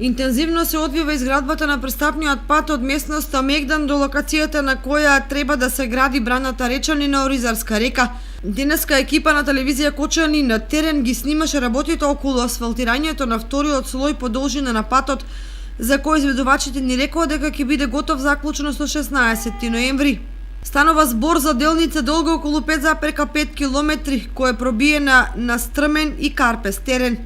Интензивно се одвива изградбата на пристапниот пат од местноста Мегдан до локацијата на која треба да се гради браната Речанина Оризарска река. Денеска екипа на телевизија Кочани на терен ги снимаше работите околу асфалтирањето на вториот слој по должина на патот, за кој изведувачите ни рекоа дека ќе биде готов заклучно со 16 ноември. Станува збор за делница долга околу 5,5 километри, која е пробиена на стрмен и карпес терен.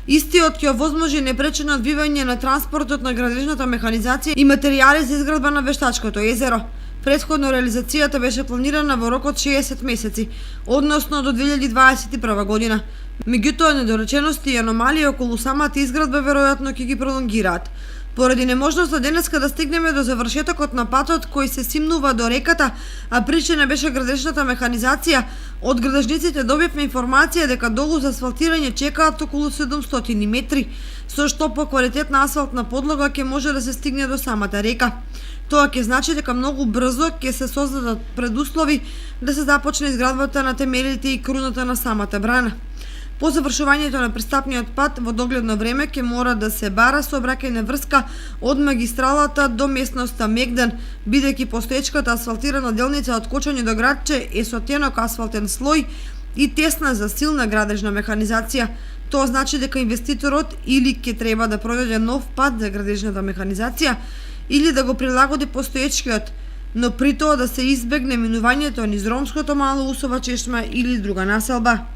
Истиот ќе овозможи непречено одвивање на транспортот на градежната механизација и материјали за изградба на Вештачкото езеро. Претходно реализацијата беше планирана во рок од 60 месеци, односно до 2021 година. Меѓутоа, недоречености и аномалии околу самата изградба веројатно ќе ги пролонгираат. Поради неможноста денеска да стигнеме до завршетокот на патот кој се симнува до реката, а причина беше градежната механизација, од градежниците добивме информација дека долу за асфалтирање чекаат околу 700 метри, со што по квалитетна асфалтна подлога ќе може да се стигне до самата река. Тоа ќе значи дека многу брзо ќе се создадат предуслови да се започне изградбата на темелите и круната на самата брана. По завршувањето на пристапниот пат во догледно време ќе мора да се бара сообраќајна врска од магистралата до местноста Мегдан, бидејќи постоечката асфалтирана делница од Кочани до Градче е со тенок асфалтен слој и тесна за силна градежна механизација. Тоа значи дека инвеститорот или ќе треба да пронајде нов пат за градежната механизација или да го прилагоди постоечкиот, но при тоа да се избегне минувањето низ ромското мало Усова чешма или друга населба.